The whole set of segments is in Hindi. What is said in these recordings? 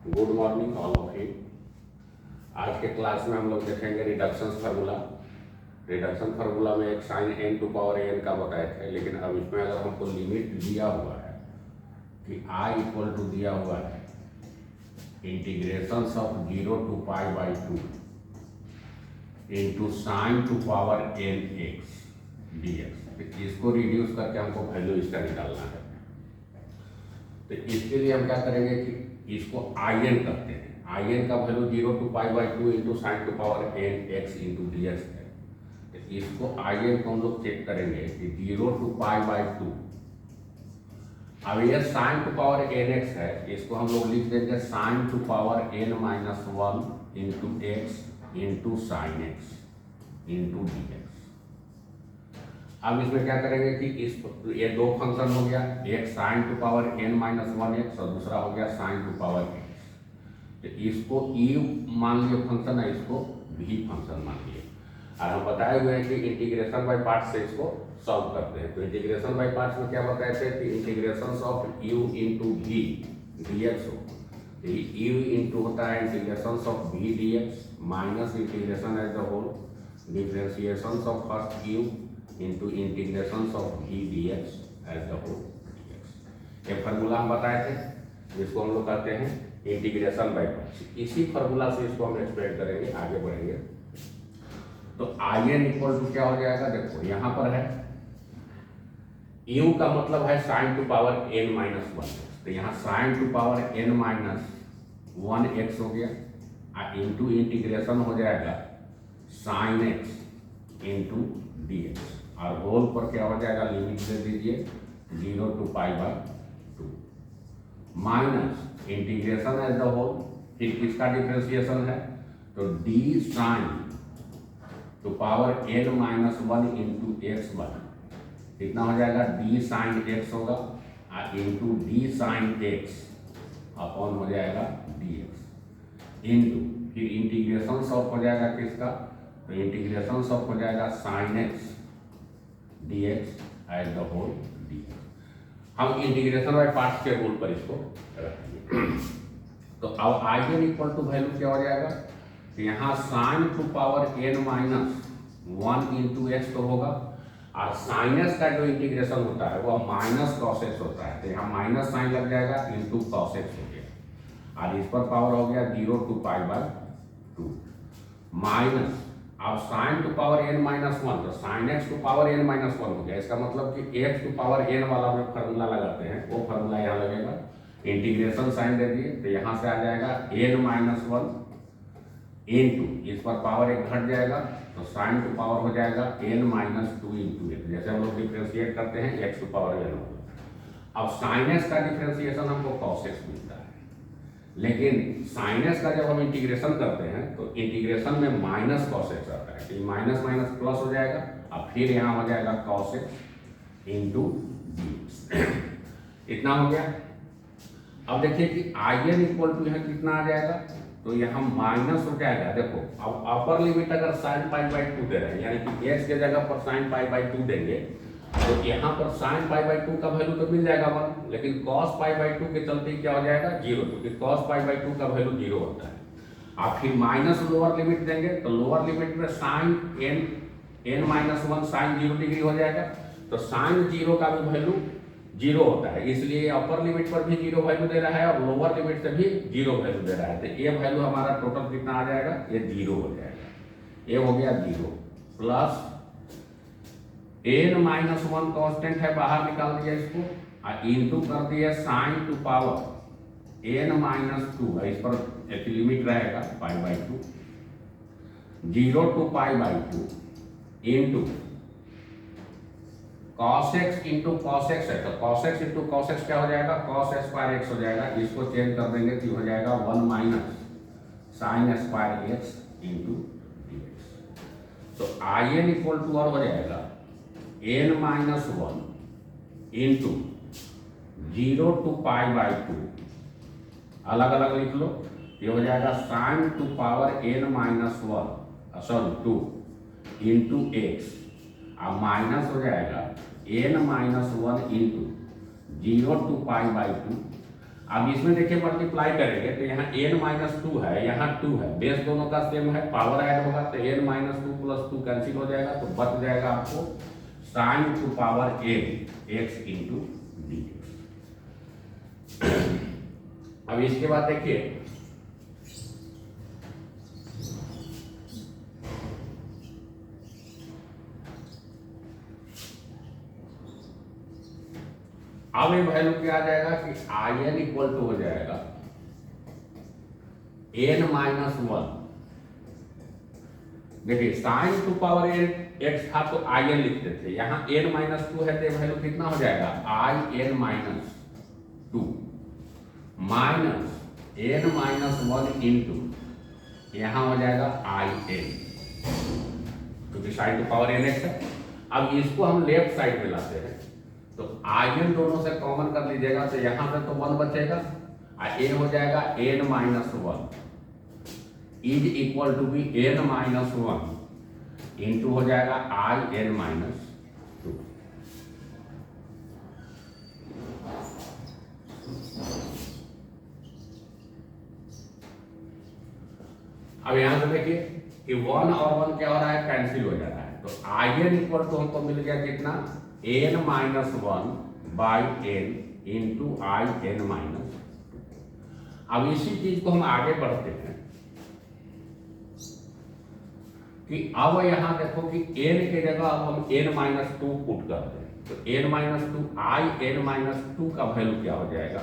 Good morning all of you. आज के क्लास में हम लोग देखेंगे रिडक्शन फार्मूला। रिडक्शन फार्मूला में एक sine n to power n का बताए थे, लेकिन अब इसमें अगर हमको लिमिट दिया हुआ है कि i इक्वल टू दिया हुआ है integration of 0 to pi by 2 into sine to power n x dx, इसको रिड्यूस करके हमको वैल्यू इसका निकालना है। तो इसके लिए हम क्या करेंगे कि इसको in करते हैं। in का value 0 to pi by 2 into sine to power n x into d x है। तो इसको in को हम लोग चेक करेंगे कि 0 टू पाई बाई 2। अब ये sign to power n x है, इसको हम लोग लिख देंगे sign to power n minus 1 into x into sine x into d x. अब इसमें क्या करेंगे कि ये दो फंक्शन हो गया, एक sign to power n minus 1 x और दूसरा हो गया साइन टू पावर x। तो इसको e मान लिए फंक्शन है, इसको v फंक्शन मान लिए। और हम बताए हुए हैं कि इंटीग्रेशन बाय पार्ट से इसको सॉल्व करते हैं। तो इंटीग्रेशन बाय पार्ट्स में क्या बताए थे कि integration of u into v d x हो, u इंटू होता है integration of v d x minus integration as the whole differentiation of first u into integration of v d x as the whole d x. ये फार्मूला हम बताए थे, जिसको हम लोग कहते हैं इंटीग्रेशन बाय पार्ट्स। इसी फार्मूला से इसको हम एक्सप्लेन करेंगे, आगे बढ़ेंगे। तो in इक्वल टू क्या हो जाएगा, देखो यहाँ पर है u का मतलब है sine to power n minus 1। तो यहाँ sine to power n minus 1x हो गया, इंटू इंटीग्रेशन हो जाएगा sine x into d x, और होल पर क्या हो जाएगा, लिमिट दे दीजिए 0 to pi by 2 minus integration as the whole. फिर किसका डिफरेंशिएशन है, तो d sine to power n minus 1 into x by कितना हो जाएगा, डी साइन एक्स होगा into d sine x upon हो जाएगा डी एक्स इंटू फिर इंटीग्रेशन ऑफ हो जाएगा किसका, तो इंटीग्रेशन ऑफ हो जाएगा sine x d x as the whole d x. हम इंटीग्रेशन बाय पार्ट्स के रूल पर इसको रखेंगे। तो अब in इक्वल टू वैल्यू क्या हो जाएगा, तो यहाँ sine to power n minus 1 into x तो होगा, और साइनस का जो इंटीग्रेशन होता है वो माइनस कॉस एक्स होता है। तो यहाँ माइनस साइन लग जाएगा इंटू कॉस एक्स हो गया, और इस पर पावर हो गया 0 टू पाई बाई 2 माइनस अब sine to power n minus 1, तो sine x to power n minus 1 हो गया। इसका मतलब कि x टू पावर n वाला जो फार्मूला लगाते हैं वो फार्मूला यहाँ लगेगा, इंटीग्रेशन साइन दे दिए, तो यहाँ से आ जाएगा n माइनस 1 इंटू इस पर पावर एक घट जाएगा, तो साइन टू पावर हो जाएगा n माइनस 2 इंटू एक्स। जैसे हम लोग डिफ्रेंशिएट करते हैं x टू पावर n होगा। अब साइनस का डिफ्रेंशिएशन हमको कॉस एक्स मिलता है, लेकिन साइनस का जब हम इंटीग्रेशन करते हैं तो इंटीग्रेशन में माइनस कॉस एक्स आता है, तो माइनस माइनस प्लस हो जाएगा, अब फिर यहाँ हो जाएगा cos x into d x. इतना हो गया। अब देखिए कि in इक्वल टू यहाँ कितना आ जाएगा, तो यहाँ माइनस हो जाएगा। देखो अब अपर लिमिट अगर साइन पाई बाई 2 दे रहे हैं, यानी कि x के जगह पर साइन पाई बाई 2 देंगे, तो यहाँ पर साइन पाई बाई 2 का वैल्यू तो मिल जाएगा 1, लेकिन कॉस पाई बाई 2 के चलते क्या हो जाएगा 0, क्योंकि कॉस पाई बाई 2 का वैल्यू 0 होता है। आप फिर माइनस लोअर लिमिट देंगे, तो लोअर लिमिट में sine n minus 1 sine 0 degree हो जाएगा, तो साइन 0 का भी वैल्यू 0 होता है, इसलिए अपर लिमिट पर भी 0 वैल्यू दे रहा है और लोअर लिमिट से भी 0 वैल्यू दे रहा है। तो ये वैल्यू हमारा टोटल कितना आ जाएगा, ये 0 हो जाएगा। ये हो गया 0 प्लस n माइनस 1 कॉन्स्टेंट है, बाहर निकाल दिया इसको, और इंटू कर दिया sine to power n minus 2, इस पर एक लिमिट रहेगा pi by 2 0 to pi by 2 into cos x into cos x है, तो cos x into cos x क्या हो जाएगा, cos स्क्वायर x हो जाएगा। इसको चेंज कर देंगे तो हो जाएगा 1 minus sine square x into d x. तो in इक्वल टू और हो जाएगा n minus 1 into 0 to pi by 2, अलग अलग लिख लो, ये हो जाएगा sine to power n minus 2 into x, अब माइनस हो जाएगा n minus 1 into 0 to pi by 2, अब इसमें देखिए मल्टीप्लाई करेंगे तो यहाँ n माइनस टू है, यहाँ 2 है, बेस दोनों का सेम है, पावर ऐड होगा तो n minus two plus 2 cancel हो जाएगा, तो बच जाएगा आपको sign to power n x into D. अब इसके बाद देखिए अब ये वैल्यू क्या आ जाएगा कि आई एन इक्वल टू हो जाएगा n माइनस 1। देखिए sign to power n x था तो आई एन लिखते थे, यहाँ n माइनस 2 है तो वैल्यू कितना हो जाएगा I n minus 2 minus n minus 1 into यहाँ हो जाएगा आई एन, क्योंकि sine to power n x है। अब इसको हम लेफ्ट साइड में लाते हैं तो आई एन दोनों से कॉमन कर लीजिएगा तो यहां से तो 1 बचेगा और ए हो जाएगा n minus 1 is equal to b n minus 1 into हो जाएगा आई एन माइनस 2। अब यहां से देखिए कि 1 और 1 क्या हो रहा है, कैंसिल हो जा रहा है, तो आई एन इक्वल टू हमको मिल गया कितना n minus 1 by n into I n minus 2। अब इसी चीज को हम आगे बढ़ते हैं कि अब यहां देखो कि n के जगह अब हम n माइनस 2 पुट करते हैं, तो n minus 2 I n minus 2 का वैल्यू क्या हो जाएगा,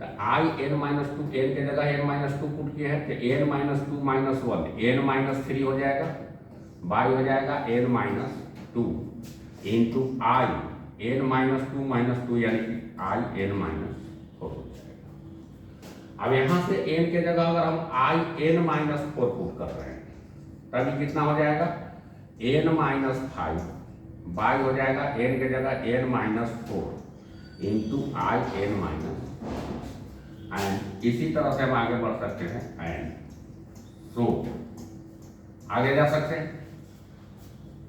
तो आई एन माइनस 2 n के जगह n माइनस 2 पुट किए हैं तो n minus 2 minus 1 n minus 3 हो जाएगा, बाई हो जाएगा n minus 2 into I n minus two यानी कि आई एन माइनस 4 हो जाएगा। अब यहां से n के जगह अगर हम आई एन माइनस 4 पुट कर रहे हैं तब कितना हो जाएगा n माइनस 5 बाई हो जाएगा n के जगह n minus 4 into I n minus, and इसी तरह से हम आगे बढ़ सकते हैं एंड सो आगे जा सकते हैं।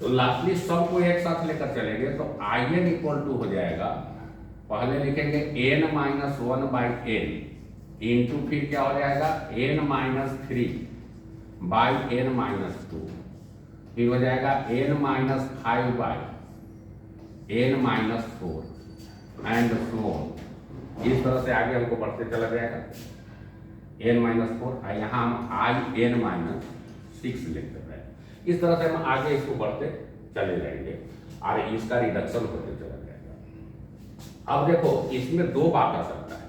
तो लास्टली सबको एक साथ लेकर चलेंगे तो आई एन इक्वल टू हो जाएगा, पहले लिखेंगे n minus 1 by n into फिर क्या हो जाएगा n minus 3 by n minus 2, फिर हो जाएगा n minus 5 by n minus 4 and so on. इस तरह से आगे हमको बढ़ते चला जाएगा n माइनस 4, यहाँ हम आई एन माइनस 6 लिखते हैं। इस तरह से हम आगे इसको बढ़ते चले जाएंगे और इसका रिडक्शन होते चला जाएगा। अब देखो इसमें दो बात आ सकता है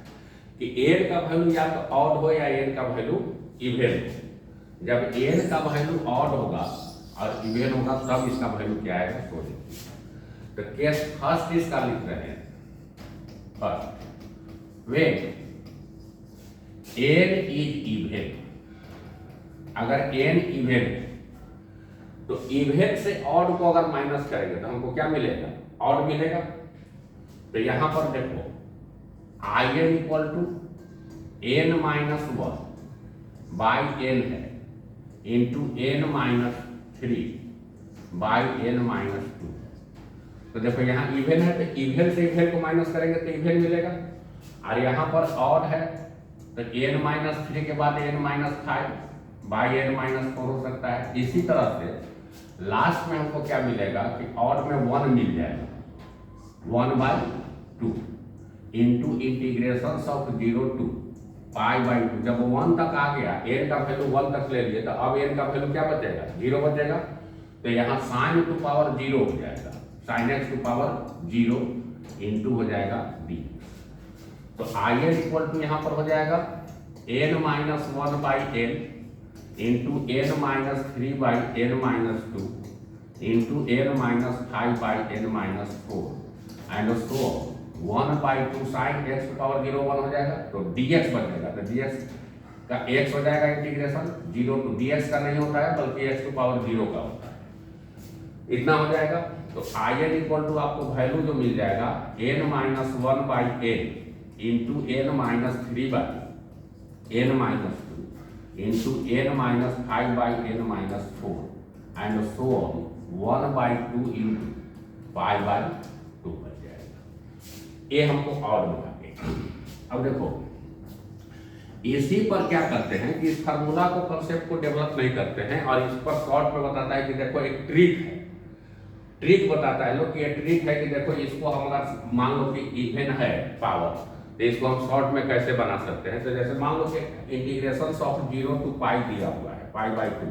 कि n का वैल्यू या तो ऑड हो या n का वैल्यू इवन हो। जब n का वैल्यू ऑड होगा और इवन होगा तब इसका वैल्यू क्या आएगा पॉजिटिव। तो केस फर्स्ट इसका लिख रहे हैं, first when n is even, अगर n इवन है तो इवन से ऑड को अगर माइनस करेंगे तो हमको क्या मिलेगा ऑड मिलेगा। तो यहां पर देखो I n equal to n minus 1 by n है into n minus 3 by n minus 2। तो देखो यहाँ इवन है तो इवन से इवन को माइनस करेंगे तो इवन मिलेगा, और यहाँ पर ऑड है तो n माइनस 3 के बाद n minus 5 by n minus 4 हो सकता है। इसी तरह से लास्ट में हमको क्या मिलेगा कि ऑड में 1 मिल जाएगा, 1 by 2 into integration of 0 to pi by 2। जब 1 तक आ गया, n का वैल्यू 1 तक ले लिए तो अब n का वैल्यू क्या बचेगा 0 बचेगा, तो यहाँ साइन टू पावर 0 हो जाएगा, sine x to power 0 into हो जाएगा d। तो आई एन इक्वल टू यहाँ पर हो जाएगा n minus 1 by n into n minus 3 by n minus 2 into n minus 5 by n minus 4 and so 1 by 2 sine x to power 0 1 हो जाएगा, तो dx बचेगा। तो dx का x हो जाएगा इंटीग्रेशन 0 टू dx का नहीं होता है बल्कि x टू पावर 0 का होता है, इतना हो जाएगा। तो आई एन इक्वल टू आपको वैल्यू जो मिल जाएगा n minus 1 by n into n minus 3 by n minus 2 into n minus 5 by n minus 4 and so on 1 by 2 into 5 by 2 बच जाएगा। ये हमको और मिला के। अब देखो इसी पर क्या करते हैं कि इस फार्मूला को, कंसेप्ट को डेवलप नहीं करते हैं और इस पर शॉर्ट में बताता है कि देखो एक ट्रिक है, ट्रिक बताता है लोग कि ये ट्रिक है कि देखो इसको हम अगर मान लो कि इवन है पावर, तो इसको हम शॉर्ट में कैसे बना सकते हैं। तो जैसे मान लो कि इंटीग्रेशन ऑफ 0 to पाई दिया हुआ है, पाई/2।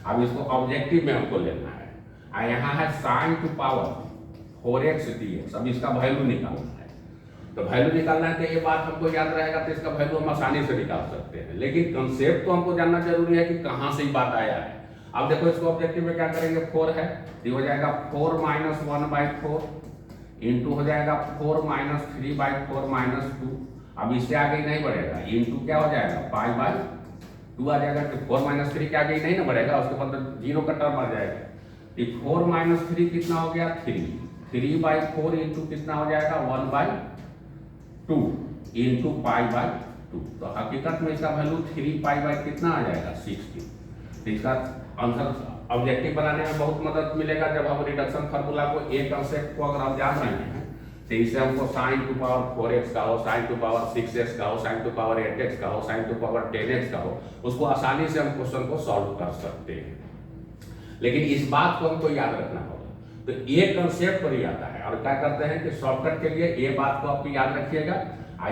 अब इसको ऑब्जेक्टिव में हमको लेना है, और यहाँ है sine to power 4x dx। अब इसका वैल्यू निकालना है, तो वैल्यू निकालना है तो ये बात हमको याद रहेगा, तो इसका वैल्यू हम आसानी से निकाल सकते हैं। लेकिन कंसेप्ट तो हमको जानना जरूरी है कि कहाँ से ये बात आया है। अब देखो इसको ऑब्जेक्टिव में क्या करेंगे, 4 है तो हो जाएगा 4 - 1/4 इंटू हो जाएगा 4 - 3/4 -2। अब इससे आगे नहीं बढ़ेगा, इंटू क्या हो जाएगा पाई/2 आ जाएगा। तो 4 - 3 के आगे नहीं ना बढ़ेगा, उसके बाद 0 का टर्म आ जाएगा। 4 - 3 कितना हो गया 3, 3/4 इंटू कितना हो जाएगा 1/2 इंटू पाई/2। तो हकीकत में इसका वैल्यू 3 कितना आ जाएगा 60। तो इसका आंसर ऑब्जेक्टिव बनाने में बहुत मदद मिलेगा जब हम रिडक्शन फार्मूला को, एक कंसेप्ट को अगर हम जान रहे हैं, तो इससे हमको साइन टू पावर 4x का हो, साइन टू पावर 6x का हो, साइन टू पावर 8x का हो, साइन टू पावर 10x का हो, उसको आसानी से हम क्वेश्चन को सॉल्व कर सकते हैं। लेकिन इस बात को हमको याद रखना होगा, तो एक कंसेप्ट पर ही आता है। और क्या करते हैं कि शॉर्टकट के लिए ये बात को आप याद रखिएगा,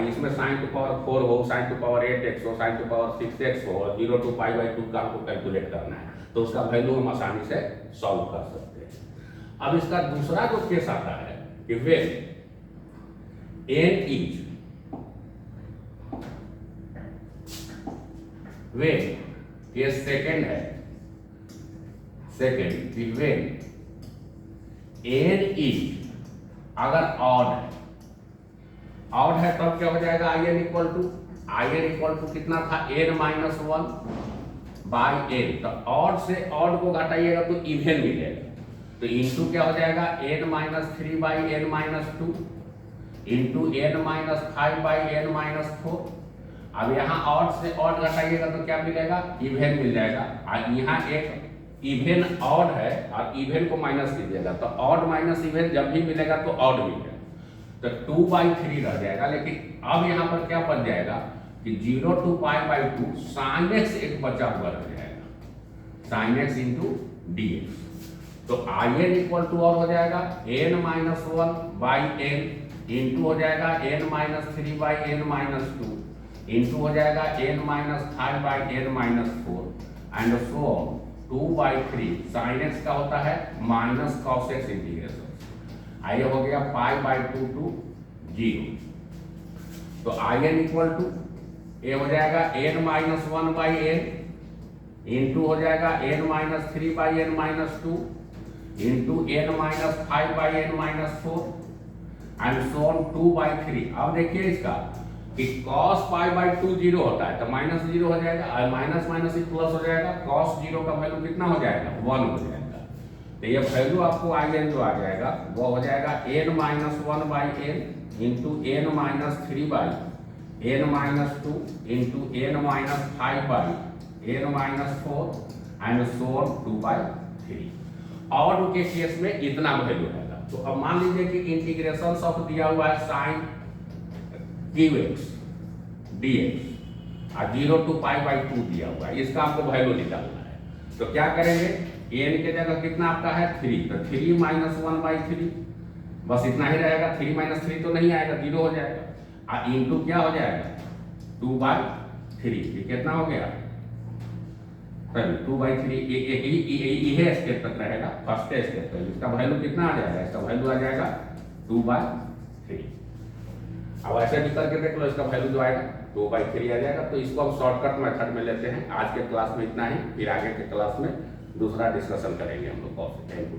इसमें साइन टू पावर 4 हो, साइन टू पावर 8x हो, साइन टू पावर 6x हो, और 0 to पाई/2 का हमको कैलकुलेट करना है, तो उसका वैल्यू हम आसानी से सॉल्व कर सकते हैं। अब इसका दूसरा जो केस आता है कि व्हेन n इज, व्हेन ये सेकेंड है, सेकेंड व्हेन n इज अगर ऑड है, ऑड है तब क्या हो जाएगा in इक्वल टू कितना था n - 1/n। तो ऑड से ऑड को घटाइएगा तो इवन मिलेगा, तो इंटू क्या हो जाएगा n - 3/n - 2 into n - 5/n - 4। अब यहाँ ऑड से ऑड घटाइएगा तो क्या मिलेगा इवन मिल जाएगा। और यहाँ एक इवन ऑड है और इवन को माइनस कीजिएगा, तो ऑड माइनस इवन जब भी मिलेगा तो ऑड मिलेगा, तो 2/3 रह जाएगा। लेकिन अब यहाँ पर क्या बन जाएगा कि 0 to पाई/2 sin x एक बचा हुआ रह जाएगा, sin x इंटू dx। तो in इक्वल टू और हो जाएगा n - 1/n इंटू हो जाएगा n - 3/n - 2 इंटू हो जाएगा n - 5/n - 4 and so 2/3 sin x का होता है माइनस cos x इंटीग्रेशन। आइए हो गया पाई/2 to 0। तो in इक्वल टू ये हो जाएगा n - 1/n इंटू हो जाएगा n - 3/n - 2 into n - 5/n - 4 and so on 2/3। अब देखिए इसका कि cos पाई/2 0 होता है तो माइनस 0 हो जाएगा, और माइनस माइनस प्लस हो जाएगा, cos 0 का वैल्यू कितना हो जाएगा 1 हो जाएगा। तो ये वैल्यू आपको in जो आ जाएगा वो हो जाएगा n - 1/n into n - 3/n - 2 into n - 5/n - 4 and so on 2/3। और के केस में इतना वैल्यू है। तो अब मान लीजिए कि इंटीग्रेशन ऑफ दिया हुआ है साइन qx dx और 0 to पाई/2 दिया हुआ है, इसका आपको वैल्यू निकालना है। तो क्या करेंगे, n के जगह कितना आपका है 3, तो 3 - 1/3 बस इतना ही रहेगा। 3 - 3 तो नहीं आएगा, 0 हो जाएगा, और इंटू क्या हो जाएगा 2/3। ये कितना हो गया 2/3। ये स्टेप तक रहेगा, फर्स्ट स्टेप तक। इसका वैल्यू कितना आ जाएगा, इसका वैल्यू आ जाएगा 2/3। अब ऐसे भी करके देख लो, इसका वैल्यू जो आएगा 2/3 आ जाएगा। तो इसको हम शॉर्टकट मेथड में लेते हैं। आज के क्लास में इतना ही, फिर आगे के क्लास में दूसरा डिस्कशन करेंगे हम लोग। Thank you.